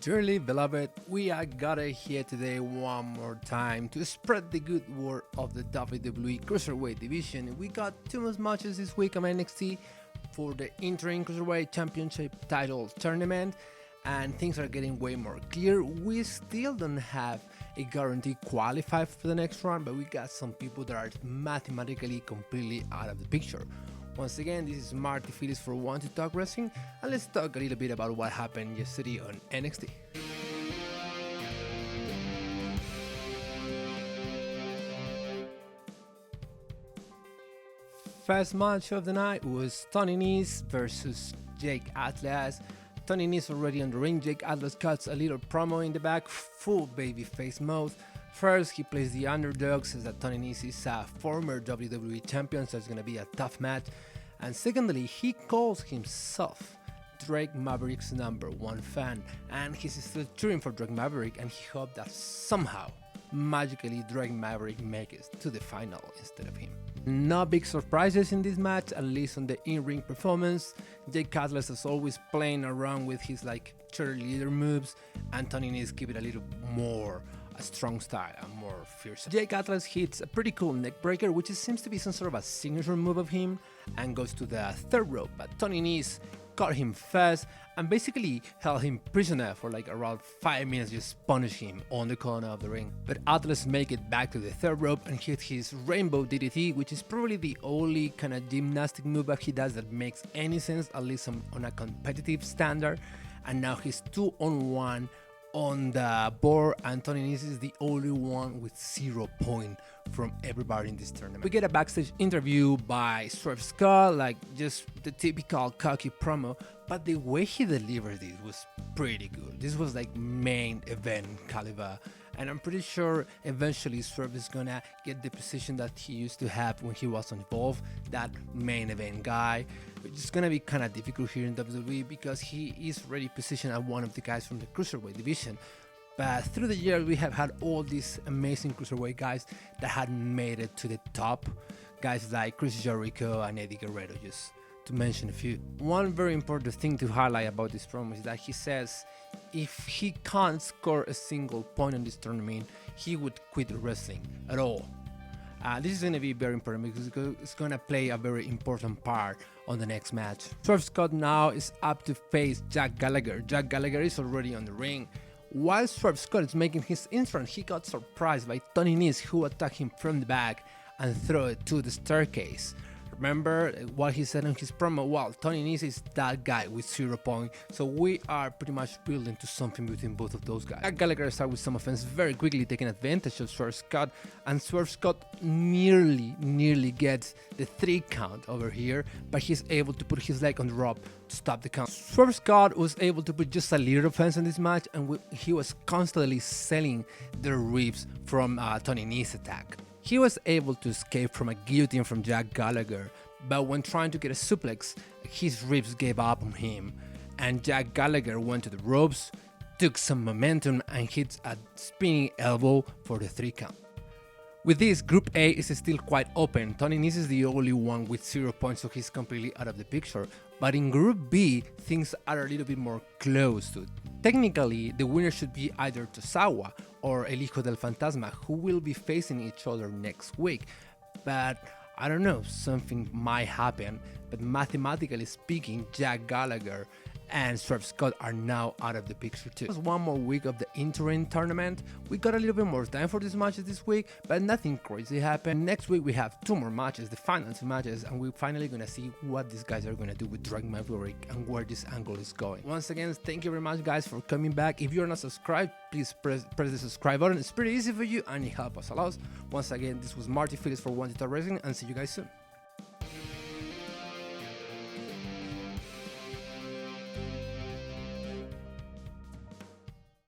Dearly beloved, we are gathered here today one more time to spread the good word of the WWE Cruiserweight division. We got two more matches this week on NXT for the Interim Cruiserweight Championship title tournament, and things are getting way more clear. We still don't have a guarantee qualify for the next round, but we got some people that are mathematically completely out of the picture. Once again, this is Marty Phillips for Want to Talk Wrestling, and let's talk a little bit about what happened yesterday on NXT. First match of the night was Tony Nese versus Jake Atlas. Tony Nese already on the ring. Jake Atlas cuts a little promo in the back, full babyface mode. First, he plays the underdog, says that Tony Nese is a former WWE champion, so it's going to be a tough match. And secondly, he calls himself Drake Maverick's #1 fan, and he's still cheering for Drake Maverick, and he hopes that somehow, magically, Drake Maverick makes it to the final instead of him. No big surprises in this match, at least on the in-ring performance. Jake Atlas is always playing around with his cheerleader moves, and Tony Nese give it a little more a strong style and more fierce. Jake Atlas hits a pretty cool neckbreaker, which seems to be some sort of a signature move of him, and goes to the third rope, but Tony Nese caught him fast and basically held him prisoner for around 5 minutes, just punish him on the corner of the ring. But Atlas make it back to the third rope and hit his rainbow DDT, which is probably the only kind of gymnastic move that he does that makes any sense, at least on a competitive standard. And now he's 2-on-1 on the board, and Tony Nese is the only one with 0 points from everybody in this tournament. We get a backstage interview by Swerve Scott, just the typical cocky promo, but the way he delivered it was pretty good. This was main event caliber, and I'm pretty sure eventually Swerve is gonna get the position that he used to have when he was involved, that main event guy, which is gonna be kind of difficult here in WWE because he is already positioned as one of the guys from the Cruiserweight division. But through the years, we have had all these amazing Cruiserweight guys that had made it to the top. Guys like Chris Jericho and Eddie Guerrero, just to mention a few. One very important thing to highlight about this promo is that he says if he can't score a single point in this tournament, he would quit wrestling at all. This is going to be very important because it's going to play a very important part on the next match. Swerve Scott now is up to face Jack Gallagher. Jack Gallagher is already on the ring. While Swerve Scott is making his entrance, he got surprised by Tony Nese, who attacked him from the back and threw it to the staircase. Remember what he said in his promo? Well, Tony Nese is that guy with 0 points, so we are pretty much building to something between both of those guys. Jack Gallagher started with some offense, very quickly taking advantage of Swerve Scott, and Swerve Scott nearly gets the 3 count over here, but he's able to put his leg on the rope to stop the count. Swerve Scott was able to put just a little offense in this match, and he was constantly selling the ribs from Tony Nese's attack. He was able to escape from a guillotine from Jack Gallagher, but when trying to get a suplex, his ribs gave up on him, and Jack Gallagher went to the ropes, took some momentum, and hits a spinning elbow for the 3 count. With this, Group A is still quite open. Tony Nese is the only one with 0 points, so he's completely out of the picture. But in Group B, things are a little bit more close to it. Technically, the winner should be either Tozawa or El Hijo del Fantasma, who will be facing each other next week. But I don't know, something might happen. But mathematically speaking, Jack Gallagher and Swerve Scott are now out of the picture too. It was one more week of the interim tournament. We got a little bit more time for these matches this week, but nothing crazy happened. Next week we have 2 more matches, the final 2 matches, and we're finally gonna see what these guys are gonna do with Drake Maverick and where this angle is going. Once again, thank you very much guys for coming back. If you're not subscribed, please press the subscribe button. It's pretty easy for you and it helps us a lot. Once again, this was Marty Phillips for Want to Talk Wrestling, and see you guys soon.